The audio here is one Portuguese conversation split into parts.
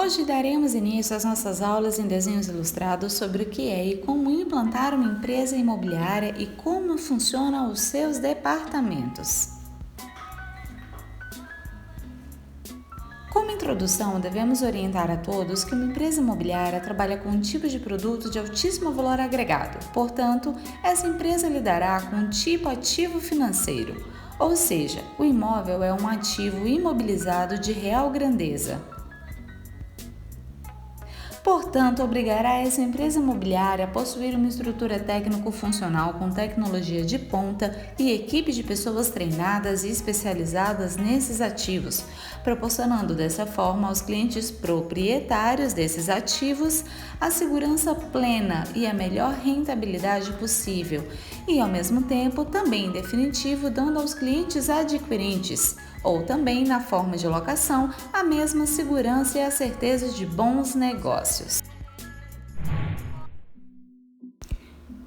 Hoje daremos início às nossas aulas em desenhos ilustrados sobre o que é e como implantar uma empresa imobiliária e como funcionam os seus departamentos. Como introdução, devemos orientar a todos que uma empresa imobiliária trabalha com um tipo de produto de altíssimo valor agregado. Portanto, essa empresa lidará com um tipo ativo financeiro, ou seja, o imóvel é um ativo imobilizado de real grandeza. Portanto, obrigará essa empresa imobiliária a possuir uma estrutura técnico-funcional com tecnologia de ponta e equipe de pessoas treinadas e especializadas nesses ativos, proporcionando dessa forma aos clientes proprietários desses ativos a segurança plena e a melhor rentabilidade possível, e ao mesmo tempo também em definitivo dando aos clientes adquirentes, ou também na forma de locação, a mesma segurança e a certeza de bons negócios.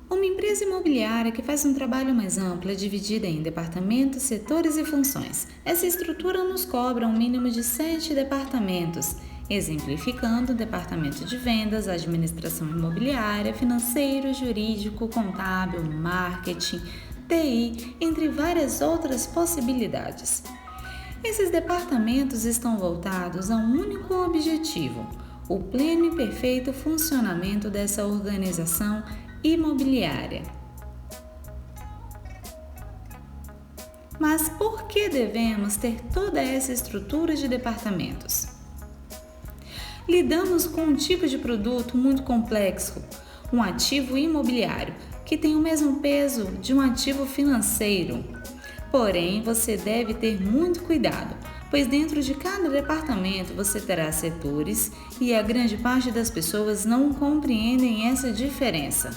Uma empresa imobiliária que faz um trabalho mais amplo é dividida em departamentos, setores e funções. Essa estrutura nos cobra um mínimo de 7 departamentos, exemplificando o departamento de vendas, administração imobiliária, financeiro, jurídico, contábil, marketing, TI, entre várias outras possibilidades. Esses departamentos estão voltados a um único objetivo: o pleno e perfeito funcionamento dessa organização imobiliária. Mas por que devemos ter toda essa estrutura de departamentos? Lidamos com um tipo de produto muito complexo, um ativo imobiliário, que tem o mesmo peso de um ativo financeiro. Porém, você deve ter muito cuidado, pois dentro de cada departamento você terá setores e a grande parte das pessoas não compreendem essa diferença.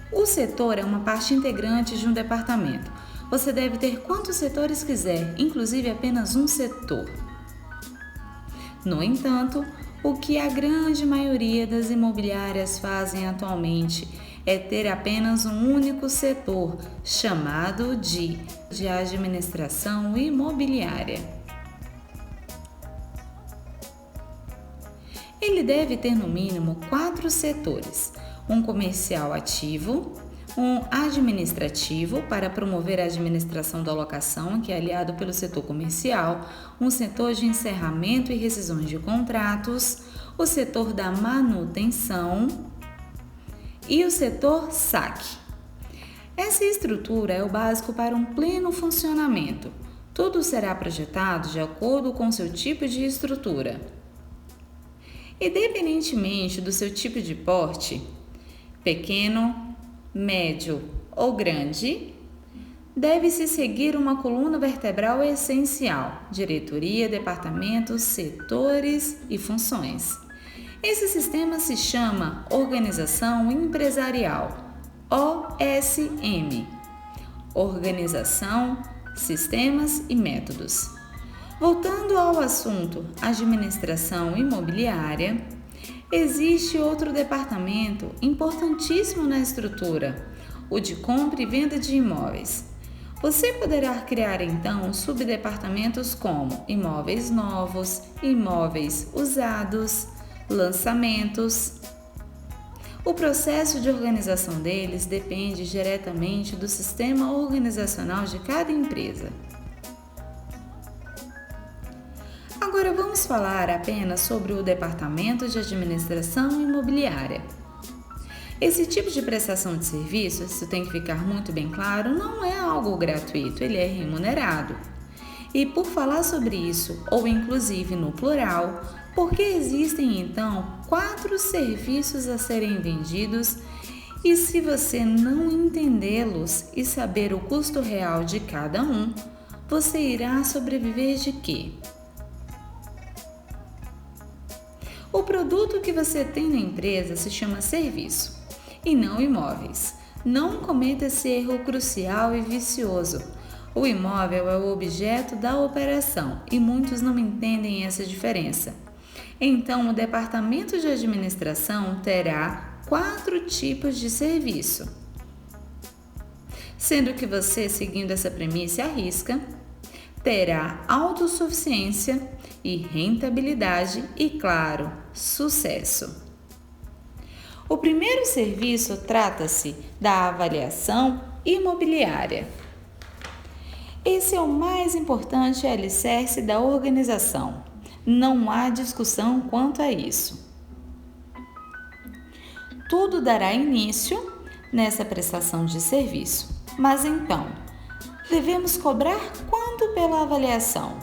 O setor é uma parte integrante de um departamento. Você deve ter quantos setores quiser, inclusive apenas um setor. No entanto, o que a grande maioria das imobiliárias fazem atualmente é ter apenas um único setor, chamado de administração imobiliária. Ele deve ter no mínimo 4 setores: um comercial ativo, um administrativo para promover a administração da locação, que é aliado pelo setor comercial, um setor de encerramento e rescisões de contratos, o setor da manutenção e o setor saque. Essa estrutura é o básico para um pleno funcionamento. Tudo será projetado de acordo com seu tipo de estrutura. Independentemente do seu tipo de porte, pequeno, médio ou grande, deve-se seguir uma coluna vertebral essencial: diretoria, departamentos, setores e funções. Esse sistema se chama Organização Empresarial, OSM. Organização, Sistemas e Métodos. Voltando ao assunto administração imobiliária, existe outro departamento importantíssimo na estrutura, o de compra e venda de imóveis. Você poderá criar então subdepartamentos como imóveis novos, imóveis usados, lançamentos. O processo de organização deles depende diretamente do sistema organizacional de cada empresa. Agora vamos falar apenas sobre o departamento de administração imobiliária. Esse tipo de prestação de serviço, isso tem que ficar muito bem claro, não é algo gratuito, ele é remunerado. E por falar sobre isso, ou inclusive no plural, porque existem então 4 serviços a serem vendidos, e se você não entendê-los e saber o custo real de cada um, você irá sobreviver de quê? O produto que você tem na empresa se chama serviço e não imóveis. Não cometa esse erro crucial e vicioso. O imóvel é o objeto da operação e muitos não entendem essa diferença. Então, o departamento de administração terá 4 tipos de serviço. Sendo que você, seguindo essa premissa à risca, terá autossuficiência e rentabilidade e, claro, sucesso. O primeiro serviço trata-se da avaliação imobiliária. Esse é o mais importante alicerce da organização. Não há discussão quanto a isso. Tudo dará início nessa prestação de serviço. Mas então, devemos cobrar quanto pela avaliação?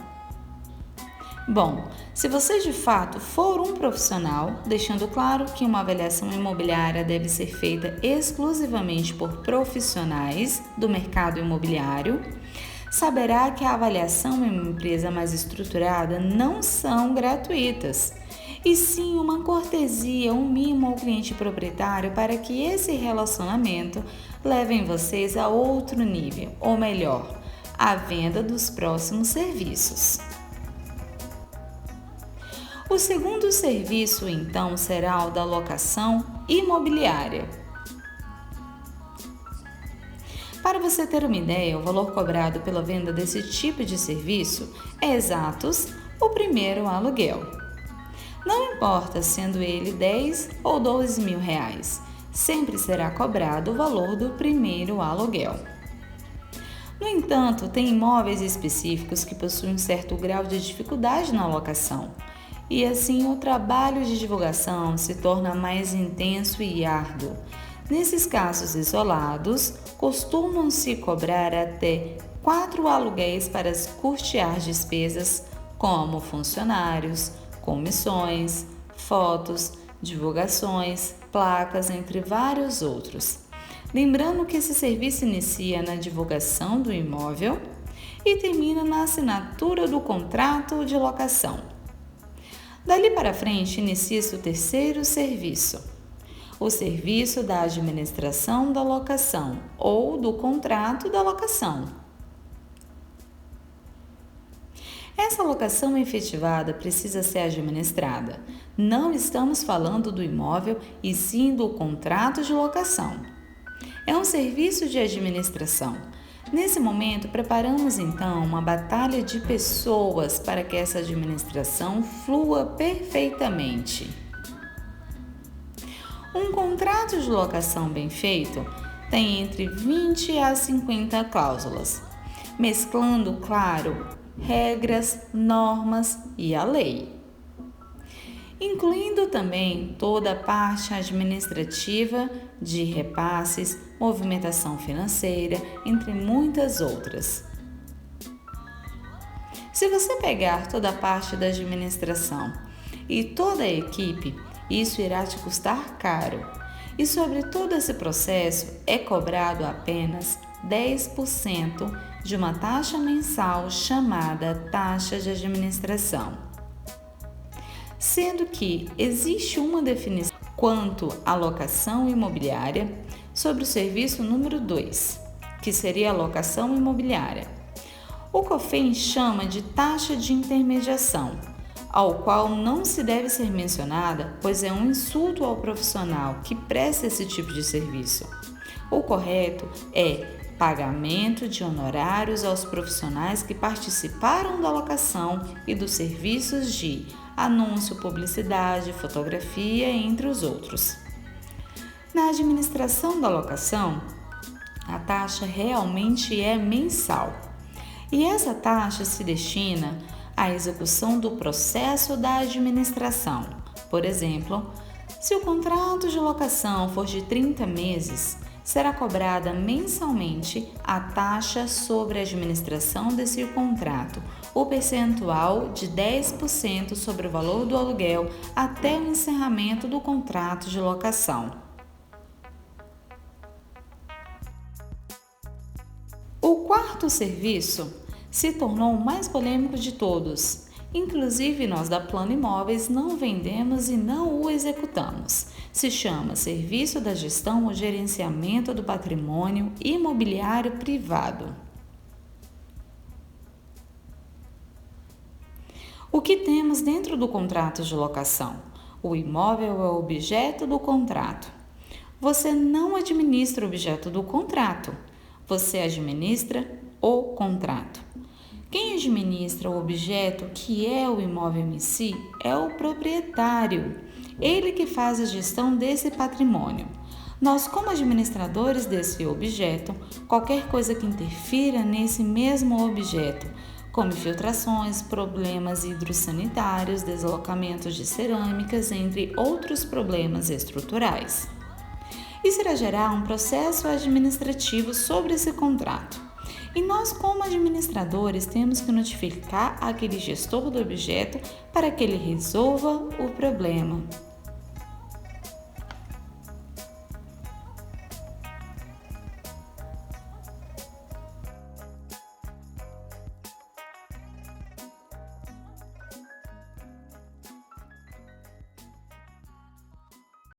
Bom, se você de fato for um profissional, deixando claro que uma avaliação imobiliária deve ser feita exclusivamente por profissionais do mercado imobiliário, saberá que a avaliação em uma empresa mais estruturada não são gratuitas, e sim uma cortesia, um mimo ao cliente proprietário para que esse relacionamento leve vocês a outro nível, ou melhor, a venda dos próximos serviços. O segundo serviço, então, será o da locação imobiliária. Para você ter uma ideia, o valor cobrado pela venda desse tipo de serviço é exatos o primeiro aluguel. Não importa sendo ele 10 ou 12 mil reais, sempre será cobrado o valor do primeiro aluguel. No entanto, tem imóveis específicos que possuem um certo grau de dificuldade na locação, e assim o trabalho de divulgação se torna mais intenso e árduo. Nesses casos isolados, costumam-se cobrar até 4 aluguéis para custear despesas como funcionários, comissões, fotos, divulgações, placas, entre vários outros. Lembrando que esse serviço inicia na divulgação do imóvel e termina na assinatura do contrato de locação. Dali para frente, inicia-se o terceiro serviço, o serviço da administração da locação ou do contrato da locação. Essa locação efetivada precisa ser administrada. Não estamos falando do imóvel, e sim do contrato de locação. É um serviço de administração. Nesse momento, preparamos então uma batalha de pessoas para que essa administração flua perfeitamente. Um contrato de locação bem feito tem entre 20 a 50 cláusulas, mesclando, claro, regras, normas e a lei, incluindo também toda a parte administrativa de repasses, movimentação financeira, entre muitas outras. Se você pegar toda a parte da administração e toda a equipe, isso irá te custar caro. E sobre todo esse processo é cobrado apenas 10% de uma taxa mensal chamada taxa de administração. Sendo que existe uma definição quanto à locação imobiliária sobre o serviço número 2, que seria a locação imobiliária. O COFINS chama de taxa de intermediação, ao qual não se deve ser mencionada, pois é um insulto ao profissional que presta esse tipo de serviço. O correto é pagamento de honorários aos profissionais que participaram da locação e dos serviços de anúncio, publicidade, fotografia, entre os outros. Na administração da locação, a taxa realmente é mensal, e essa taxa se destina à execução do processo da administração. Por exemplo, se o contrato de locação for de 30 meses, será cobrada mensalmente a taxa sobre a administração desse contrato, o percentual de 10% sobre o valor do aluguel até o encerramento do contrato de locação. O quarto serviço se tornou o mais polêmico de todos. Inclusive, nós da Plano Imóveis não vendemos e não o executamos. Se chama Serviço da Gestão ou Gerenciamento do Patrimônio Imobiliário Privado. O que temos dentro do contrato de locação? O imóvel é o objeto do contrato. Você não administra o objeto do contrato, você administra o contrato. Quem administra o objeto, que é o imóvel em si, é o proprietário. Ele que faz a gestão desse patrimônio. Nós, como administradores desse objeto, qualquer coisa que interfira nesse mesmo objeto, como infiltrações, problemas hidrossanitários, deslocamentos de cerâmicas, entre outros problemas estruturais. Isso irá gerar um processo administrativo sobre esse contrato. E nós, como administradores, temos que notificar aquele gestor do objeto para que ele resolva o problema.